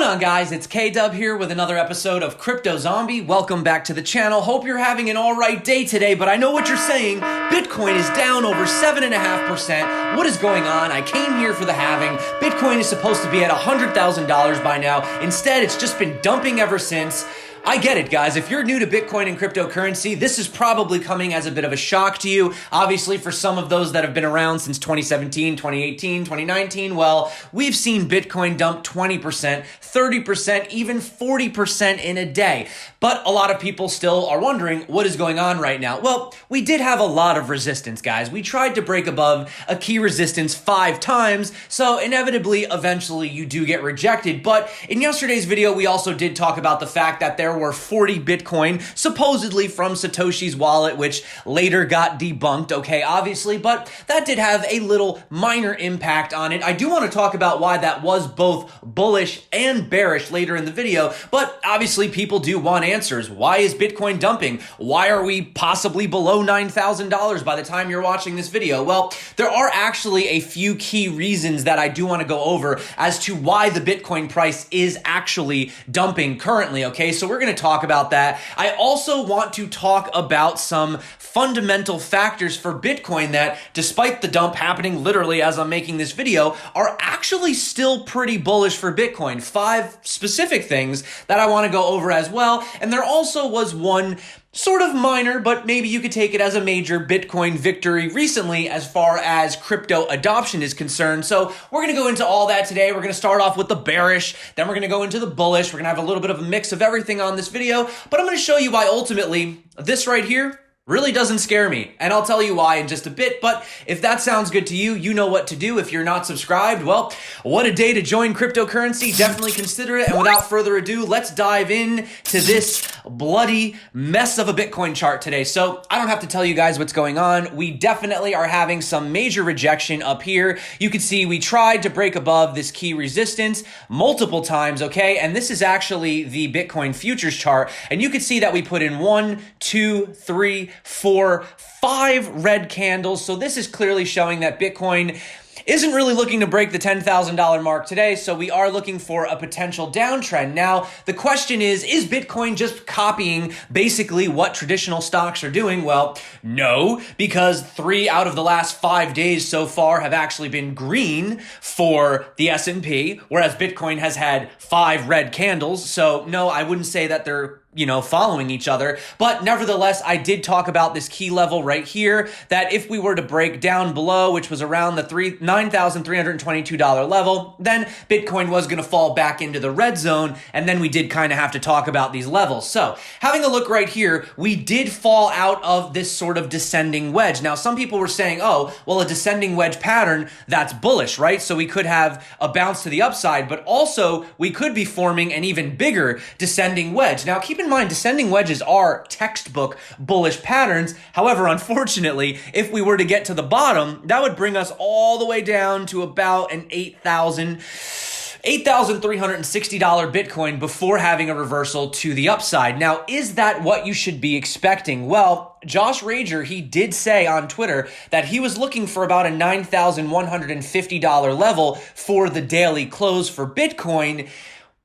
on, guys? It's K-Dub here with another episode of Crypto Zombie. Welcome back to the channel. Hope you're having an alright day today, but I know what you're saying. Bitcoin is down over 7.5%. What is going on? I came here for the halving. Bitcoin is supposed to be at $100,000 by now. Instead, it's just been dumping ever since. I get it, guys. If you're new to Bitcoin and cryptocurrency, this is probably coming as a bit of a shock to you. Obviously, for some of those that have been around since 2017, 2018, 2019, well, we've seen Bitcoin dump 20%, 30%, even 40% in a day. But a lot of people still are wondering what is going on right now. Well, we did have a lot of resistance, guys. We tried to break above a key resistance 5 times, so inevitably, eventually, you do get rejected. But in yesterday's video, we also did talk about the fact that there were 40 Bitcoin supposedly from Satoshi's wallet, which later got debunked, okay, obviously, but that did have a little minor impact on it. I do want to talk about why that was both bullish and bearish later in the video, but obviously people do want answers. Why is Bitcoin dumping? Why are we possibly below $9,000 by the time you're watching this video? Well, there are actually a few key reasons that I do want to go over as to why the Bitcoin price is actually dumping currently, okay? So we're going to talk about that. I also want to talk about some fundamental factors for Bitcoin that, despite the dump happening literally as I'm making this video, are actually still pretty bullish for Bitcoin. 5 specific things that I want to go over as well. And there also was one sort of minor, but maybe you could take it as a major Bitcoin victory recently as far as crypto adoption is concerned. So we're going to go into all that today. We're going to start off with the bearish, then we're going to go into the bullish. We're going to have a little bit of a mix of everything on this video, but I'm going to show you why ultimately this right here really doesn't scare me, and I'll tell you why in just a bit. But if that sounds good to you, you know what to do. If you're not subscribed, well, what a day to join cryptocurrency. Definitely consider it. And without further ado, let's dive in to this bloody mess of a Bitcoin chart today. So I don't have to tell you guys what's going on. We definitely are having some major rejection up here. You can see we tried to break above this key resistance multiple times, okay? And this is actually the Bitcoin futures chart. And you can see that we put in 1, 2, 3, 4, 5 red candles. So this is clearly showing that Bitcoin isn't really looking to break the $10,000 mark today, so we are looking for a potential downtrend. Now, the question is Bitcoin just copying basically what traditional stocks are doing? Well, no, because 3 out of the last 5 days so far have actually been green for the S&P, whereas Bitcoin has had 5 red candles. So no, I wouldn't say that they're following each other. But nevertheless, I did talk about this key level right here, that if we were to break down below, which was around the $9,322 level, then Bitcoin was going to fall back into the red zone, and then we did kind of have to talk about these levels. So having a look right here, we did fall out of this sort of descending wedge. Now, some people were saying, oh, well, a descending wedge pattern, that's bullish, right? So we could have a bounce to the upside, but also we could be forming an even bigger descending wedge. Now, keep in mind, descending wedges are textbook bullish patterns. However, unfortunately, if we were to get to the bottom, that would bring us all the way down to about an $8,360 Bitcoin before having a reversal to the upside. Now, is that what you should be expecting? Well, Josh Rager, he did say on Twitter that he was looking for about a $9,150 level for the daily close for Bitcoin.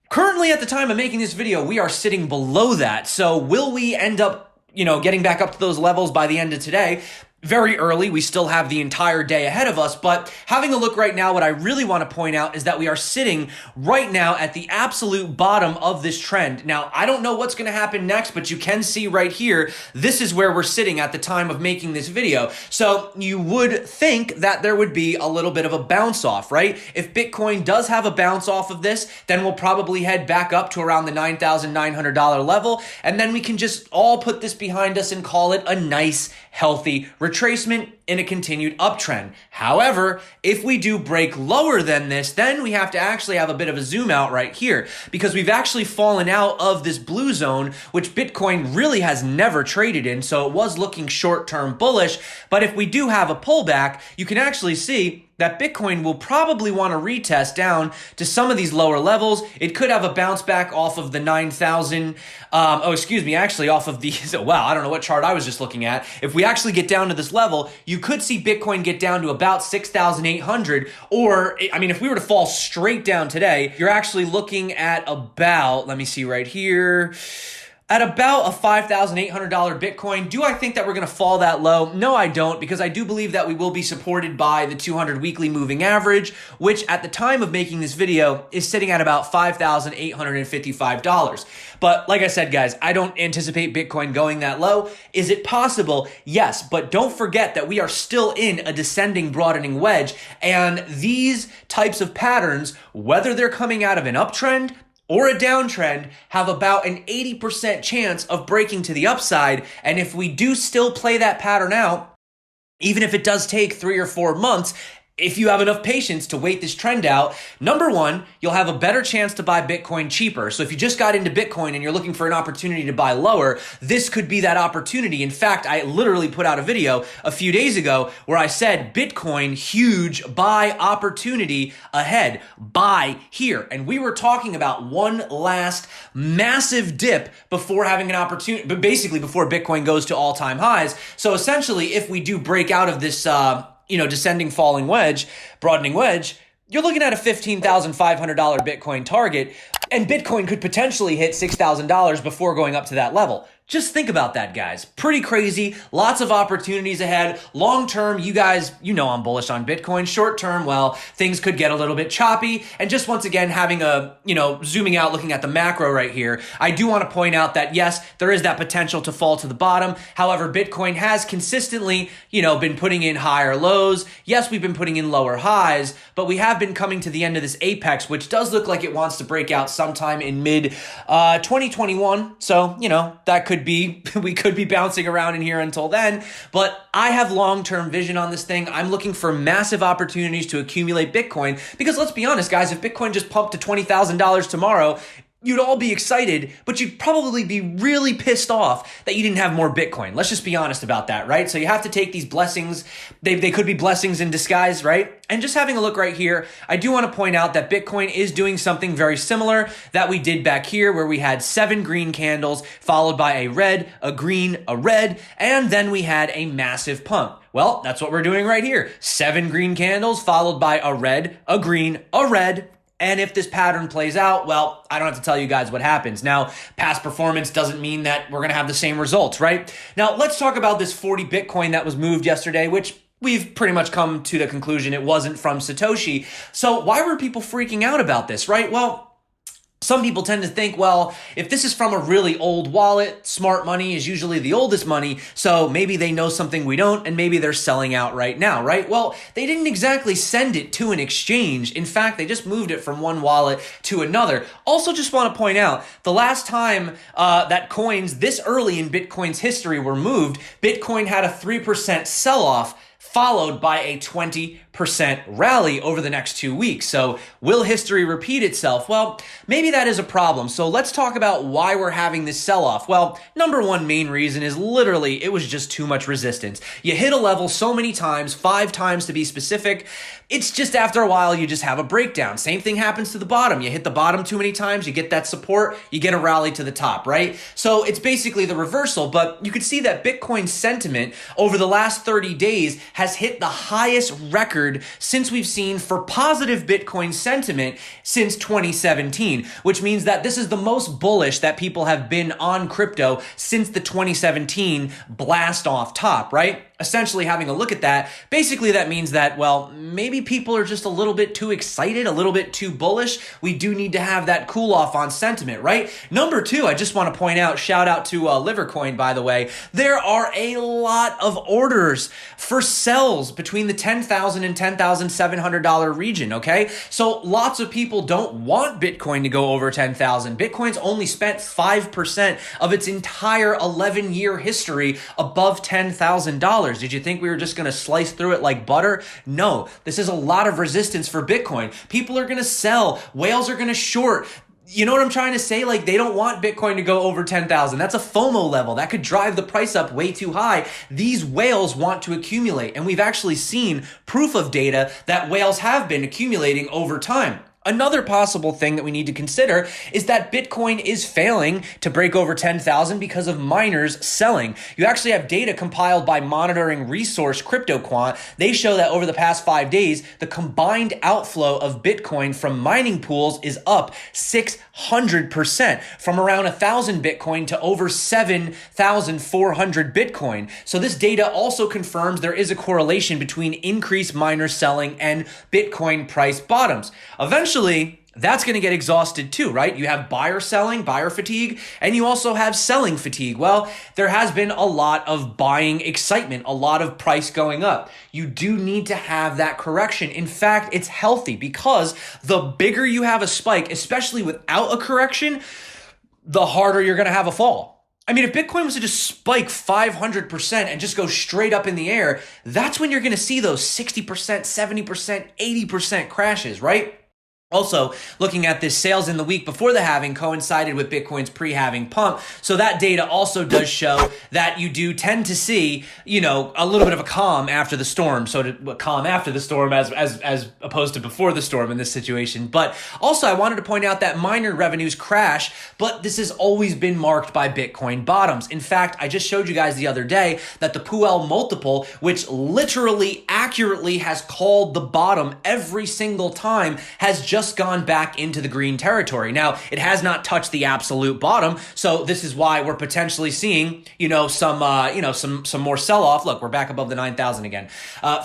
Currently, at the time of making this video, we are sitting below that. So will we end up, getting back up to those levels by the end of today? Very early, we still have the entire day ahead of us, but having a look right now, what I really want to point out is that we are sitting right now at the absolute bottom of this trend. Now, I don't know what's going to happen next, but you can see right here, this is where we're sitting at the time of making this video. So you would think that there would be a little bit of a bounce off, right? If Bitcoin does have a bounce off of this, then we'll probably head back up to around the $9,900 level, and then we can just all put this behind us and call it a nice, healthy retracement in a continued uptrend. However, if we do break lower than this, then we have to actually have a bit of a zoom out right here, because we've actually fallen out of this blue zone, which Bitcoin really has never traded in. So it was looking short-term bullish. But if we do have a pullback, you can actually see that Bitcoin will probably want to retest down to some of these lower levels. It could have a bounce back off of the 9,000, actually off of the, wow, I don't know what chart I was just looking at. If we actually get down to this level, you could see Bitcoin get down to about 6,800, or, I mean, if we were to fall straight down today, you're actually looking at about, let me see right here, at about a $5,800 Bitcoin. Do I think that we're going to fall that low? No, I don't, because I do believe that we will be supported by the 200 weekly moving average, which at the time of making this video is sitting at about $5,855. But like I said, guys, I don't anticipate Bitcoin going that low. Is it possible? Yes, but don't forget that we are still in a descending broadening wedge, and these types of patterns, whether they're coming out of an uptrend or a downtrend, have about an 80% chance of breaking to the upside. And if we do still play that pattern out, even if it does take 3 or 4 months, if you have enough patience to wait this trend out, number one, you'll have a better chance to buy Bitcoin cheaper. So if you just got into Bitcoin and you're looking for an opportunity to buy lower, this could be that opportunity. In fact, I literally put out a video a few days ago where I said, Bitcoin, huge buy opportunity ahead, buy here. And we were talking about one last massive dip before having an opportunity, but basically before Bitcoin goes to all-time highs. So essentially, if we do break out of this, descending, falling wedge, broadening wedge, you're looking at a $15,500 Bitcoin target, and Bitcoin could potentially hit $6,000 before going up to that level. Just think about that, guys. Pretty crazy. Lots of opportunities ahead. Long term, you guys, I'm bullish on Bitcoin. Short term, well, things could get a little bit choppy. And just once again, having a, zooming out, looking at the macro right here, I do want to point out that yes, there is that potential to fall to the bottom. However, Bitcoin has consistently, been putting in higher lows. Yes, we've been putting in lower highs, but we have been coming to the end of this apex, which does look like it wants to break out sometime in mid 2021. So, that could be, we could be bouncing around in here until then, but I have long-term vision on this thing. I'm looking for massive opportunities to accumulate Bitcoin, because let's be honest, guys, if Bitcoin just pumped to $20,000 tomorrow, you'd all be excited, but you'd probably be really pissed off that you didn't have more Bitcoin. Let's just be honest about that, right? So you have to take these blessings. They could be blessings in disguise, right? And just having a look right here, I do want to point out that Bitcoin is doing something very similar that we did back here, where we had 7 green candles followed by a red, a green, a red, and then we had a massive pump. Well, that's what we're doing right here. 7 green candles followed by a red, a green, a red. And if this pattern plays out, well, I don't have to tell you guys what happens. Now, past performance doesn't mean that we're going to have the same results, right? Now, let's talk about this 40 Bitcoin that was moved yesterday, which we've pretty much come to the conclusion it wasn't from Satoshi. So why were people freaking out about this, right? Well, some people tend to think, well, if this is from a really old wallet, smart money is usually the oldest money, so maybe they know something we don't, and maybe they're selling out right now, right? Well, they didn't exactly send it to an exchange. In fact, they just moved it from one wallet to another. Also, just want to point out, the last time that coins this early in Bitcoin's history were moved, Bitcoin had a 3% sell-off, followed by a 20% rally over the next 2 weeks. So will history repeat itself? Well, maybe that is a problem. So let's talk about why we're having this sell-off. Well, number one main reason is literally it was just too much resistance. You hit a level so many times, 5 times to be specific, it's just after a while you just have a breakdown. Same thing happens to the bottom. You hit the bottom too many times, you get that support, you get a rally to the top, right? So it's basically the reversal, but you could see that Bitcoin sentiment over the last 30 days has hit the highest record since we've seen for positive Bitcoin sentiment since 2017, which means that this is the most bullish that people have been on crypto since the 2017 blast off top, right? Essentially having a look at that, basically that means that, well, maybe people are just a little bit too excited, a little bit too bullish. We do need to have that cool off on sentiment, right? Number two, I just want to point out, shout out to Livercoin, by the way, there are a lot of orders for sells between the $10,000 and $10,700 region, okay? So lots of people don't want Bitcoin to go over 10,000. Bitcoin's only spent 5% of its entire 11-year history above $10,000. Did you think we were just going to slice through it like butter? No, this is a lot of resistance for Bitcoin. People are going to sell. Whales are going to short. You know what I'm trying to say? Like, they don't want Bitcoin to go over 10,000. That's a FOMO level. That could drive the price up way too high. These whales want to accumulate, and we've actually seen proof of data that whales have been accumulating over time. Another possible thing that we need to consider is that Bitcoin is failing to break over 10,000 because of miners selling. You actually have data compiled by Monitoring Resource CryptoQuant. They show that over the past 5 days, the combined outflow of Bitcoin from mining pools is up 600%, from around 1,000 Bitcoin to over 7,400 Bitcoin. So this data also confirms there is a correlation between increased miner selling and Bitcoin price bottoms. Eventually, that's going to get exhausted too, right? You have buyer selling, buyer fatigue, and you also have selling fatigue. Well, there has been a lot of buying excitement, a lot of price going up. You do need to have that correction. In fact, it's healthy, because the bigger you have a spike, especially without a correction, the harder you're going to have a fall. I mean, if Bitcoin was to just spike 500% and just go straight up in the air, that's when you're going to see those 60%, 70%, 80% crashes, right? Also, looking at this, sales in the week before the halving coincided with Bitcoin's pre-halving pump. So that data also does show that you do tend to see, a little bit of a calm after the storm. So to calm after the storm as opposed to before the storm in this situation. But also, I wanted to point out that miner revenues crash, but this has always been marked by Bitcoin bottoms. In fact, I just showed you guys the other day that the Puel multiple, which literally accurately has called the bottom every single time, has just gone back into the green territory. Now, it has not touched the absolute bottom, so this is why we're potentially seeing, some more sell-off. Look, we're back above the 9,000 again.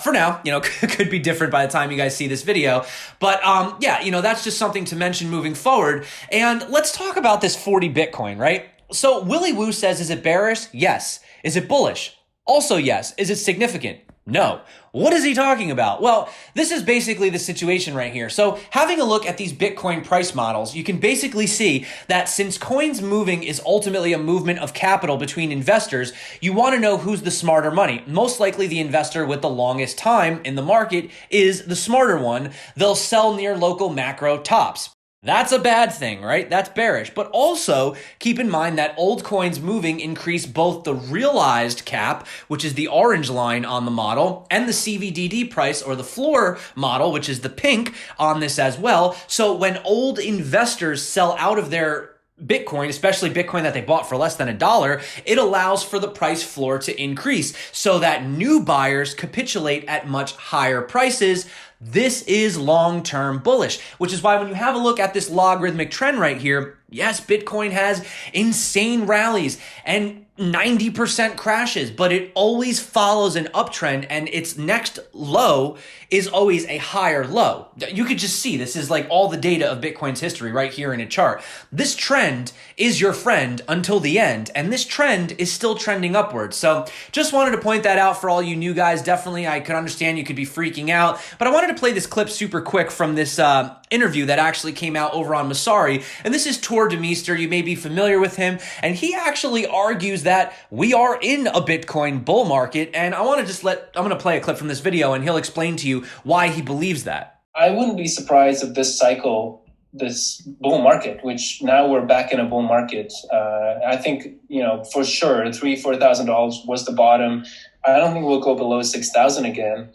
For now, could be different by the time you guys see this video. But that's just something to mention moving forward. And let's talk about this 40 Bitcoin, right? So Willy Woo says, is it bearish? Yes. Is it bullish? Also yes. Is it significant? No. What is he talking about? Well, this is basically the situation right here. So having a look at these Bitcoin price models, you can basically see that since coins moving is ultimately a movement of capital between investors, you want to know who's the smarter money. Most likely the investor with the longest time in the market is the smarter one. They'll sell near local macro tops. That's a bad thing, right? That's bearish. But also keep in mind that old coins moving increase both the realized cap, which is the orange line on the model, and the CVDD price, or the floor model, which is the pink on this as well. So when old investors sell out of their Bitcoin, especially Bitcoin that they bought for less than $1, it allows for the price floor to increase so that new buyers capitulate at much higher prices. This is long-term bullish, which is why when you have a look at this logarithmic trend right here, yes, Bitcoin has insane rallies and 90% crashes, but it always follows an uptrend, and its next low is always a higher low. You could just see this is like all the data of Bitcoin's history right here in a chart. This trend is your friend until the end, and this trend is still trending upwards. So just wanted to point that out for all you new guys. Definitely, I could understand you could be freaking out, but I wanted to play this clip super quick from this interview that actually came out over on Masari, and this is Tor Demeester. You may be familiar with him, and he actually argues that we are in a Bitcoin bull market, and I'm going to play a clip from this video, and he'll explain to you why he believes that. I wouldn't be surprised if this cycle, this bull market, which now we're back in a bull market, I think, for sure, $3,000-$4,000 was the bottom. I don't think we'll go below 6,000 again.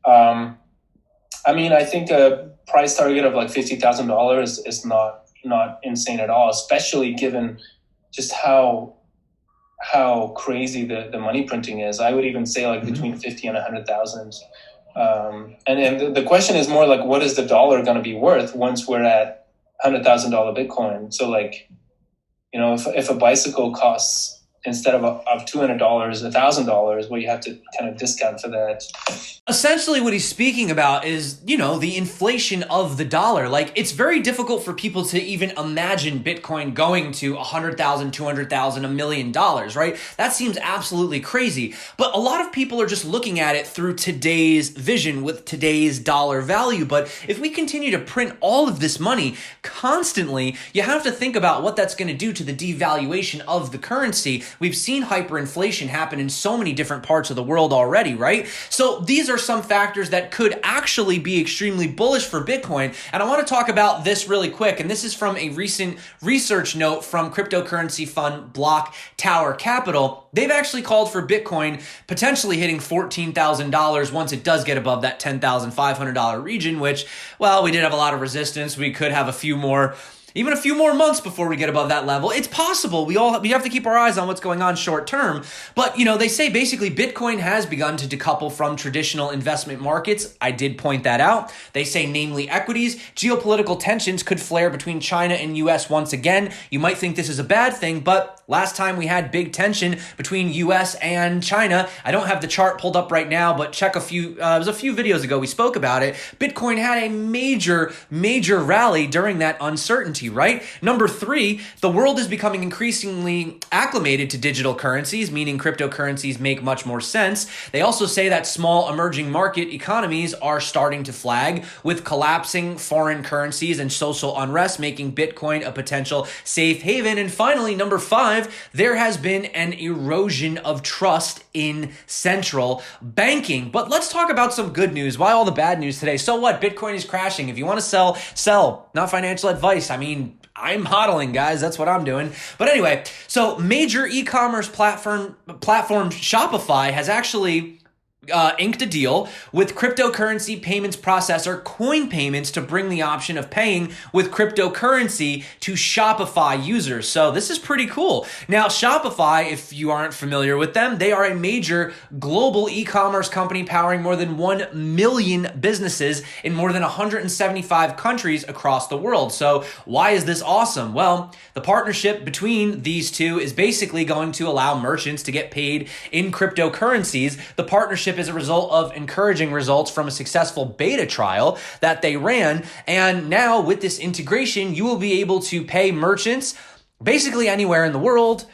I think a price target of like $50,000 is not insane at all, especially given just how crazy the money printing is. I would even say like between 50 and 100,000. And the question is more like, what is the dollar going to be worth once we're at $100,000 Bitcoin? So like, if a bicycle costs, instead of $200, $1,000, well, you have to kind of discount for that. Essentially what he's speaking about is, the inflation of the dollar. Like, it's very difficult for people to even imagine Bitcoin going to $100,000, $200,000, $1 million, right? That seems absolutely crazy. But a lot of people are just looking at it through today's vision with today's dollar value. But if we continue to print all of this money constantly, you have to think about what that's going to do to the devaluation of the currency. we've seen hyperinflation happen in so many different parts of the world already, right? So these are some factors that could actually be extremely bullish for Bitcoin. And I want to talk about this really quick. And this is from a recent research note from cryptocurrency fund Block Tower Capital. They've actually called for Bitcoin potentially hitting $14,000 once it does get above that $10,500 region, which, well, we did have a lot of resistance. We could have even a few more months before we get above that level. It's possible. We have to keep our eyes on what's going on short term. But, they say basically Bitcoin has begun to decouple from traditional investment markets. I did point that out. They say namely equities. Geopolitical tensions could flare between China and US once again. You might think this is a bad thing, but last time we had big tension between US and China, I don't have the chart pulled up right now, but check it was a few videos ago we spoke about it. Bitcoin had a major rally during that uncertainty, right? Number 3, the world is becoming increasingly acclimated to digital currencies, meaning cryptocurrencies make much more sense. They also say that small emerging market economies are starting to flag, with collapsing foreign currencies and social unrest making Bitcoin a potential safe haven. And finally, number 5, there has been an erosion of trust in central banking. But let's talk about some good news. Why all the bad news today? So what? Bitcoin is crashing. If you want to sell. Not financial advice. I mean, I'm hodling, guys. That's what I'm doing. But anyway, so major e-commerce platform Shopify has actually inked a deal with cryptocurrency payments processor Coin Payments to bring the option of paying with cryptocurrency to Shopify users. So this is pretty cool. Now, Shopify, if you aren't familiar with them, they are a major global e-commerce company powering more than 1 million businesses in more than 175 countries across the world. So why is this awesome? Well, the partnership between these two is basically going to allow merchants to get paid in cryptocurrencies. The partnership is a result of encouraging results from a successful beta trial that they ran. And now with this integration, you will be able to pay merchants basically anywhere in the world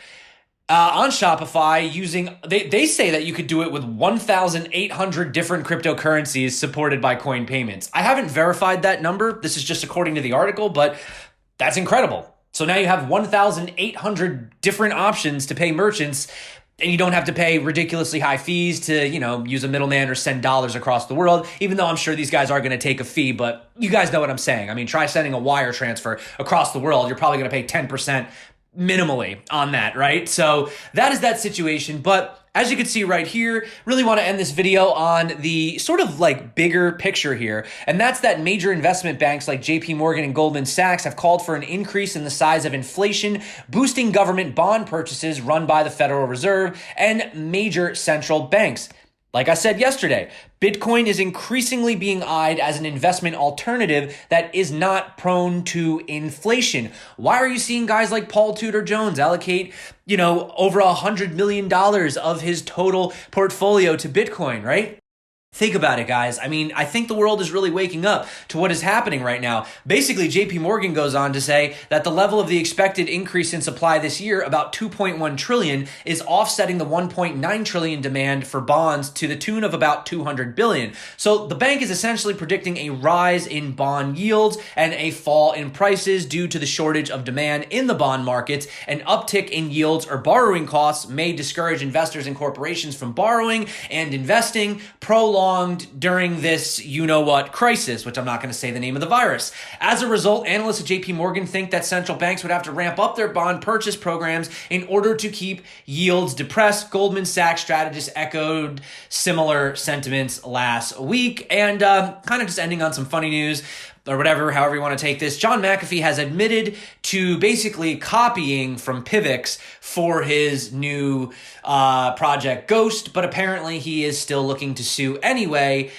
on Shopify using, they say that you could do it with 1,800 different cryptocurrencies supported by Coin Payments. I haven't verified that number. This is just according to the article, but that's incredible. So now you have 1,800 different options to pay merchants, and you don't have to pay ridiculously high fees to, use a middleman or send dollars across the world, even though I'm sure these guys are going to take a fee, but you guys know what I'm saying. I mean, try sending a wire transfer across the world. You're probably going to pay 10% minimally on that, right? So that is that situation. But as you can see right here, really want to end this video on the sort of like bigger picture here. And that's that major investment banks like JP Morgan and Goldman Sachs have called for an increase in the size of inflation, boosting government bond purchases run by the Federal Reserve and major central banks. Like I said yesterday, Bitcoin is increasingly being eyed as an investment alternative that is not prone to inflation. Why are you seeing guys like Paul Tudor Jones allocate, over $100 million of his total portfolio to Bitcoin, right? Think about it, guys. I mean, I think the world is really waking up to what is happening right now. Basically, JP Morgan goes on to say that the level of the expected increase in supply this year, about 2.1 trillion, is offsetting the 1.9 trillion demand for bonds to the tune of about 200 billion. So the bank is essentially predicting a rise in bond yields and a fall in prices due to the shortage of demand in the bond markets. An uptick in yields or borrowing costs may discourage investors and corporations from borrowing and investing, prolonged during this you-know-what crisis, which I'm not going to say the name of the virus. As a result, analysts at JP Morgan think that central banks would have to ramp up their bond purchase programs in order to keep yields depressed. Goldman Sachs strategists echoed similar sentiments last week. And kind of just ending on some funny news, or whatever, however you want to take this, John McAfee has admitted to basically copying from PIVX for his new project Ghost, but apparently he is still looking to sue anyway.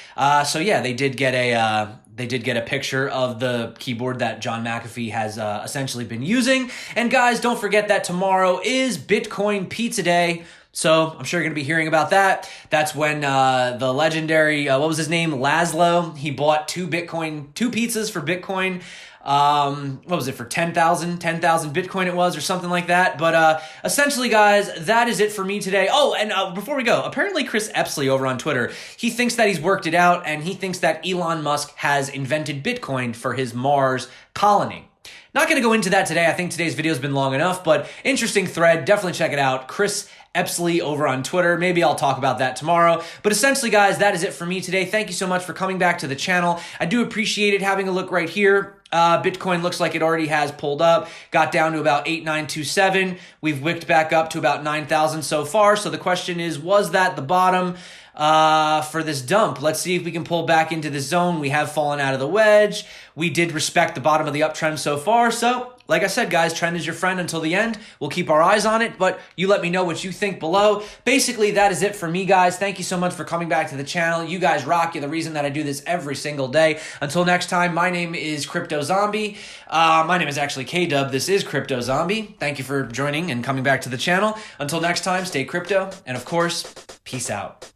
So yeah, they did get a picture of the keyboard that John McAfee has essentially been using. And guys, don't forget that tomorrow is Bitcoin Pizza Day. So I'm sure you're going to be hearing about that. That's when the legendary, what was his name? Laszlo. He bought two pizzas for Bitcoin. What was it, for 10,000 Bitcoin it was, or something like that. But essentially, guys, that is it for me today. Oh, and before we go, apparently Chris Epsley over on Twitter, he thinks that he's worked it out, and he thinks that Elon Musk has invented Bitcoin for his Mars colony. Not going to go into that today. I think today's video has been long enough, but interesting thread. Definitely check it out. Chris Epsley over on Twitter. Maybe I'll talk about that tomorrow. But essentially, guys, that is it for me today. Thank you so much for coming back to the channel. I do appreciate it. Having a look right here. Bitcoin looks like it already has pulled up, got down to about 8,927. We've wicked back up to about 9,000 so far. So the question is, was that the bottom for this dump? Let's see if we can pull back into the zone. We have fallen out of the wedge. We did respect the bottom of the uptrend so far. So like I said, guys, trend is your friend until the end. We'll keep our eyes on it, but you let me know what you think below. Basically, that is it for me, guys. Thank you so much for coming back to the channel. You guys rock. You're the reason that I do this every single day. Until next time, my name is Crypto Zombie. My name is actually K-Dub. This is Crypto Zombie. Thank you for joining and coming back to the channel. Until next time, stay crypto. And of course, peace out.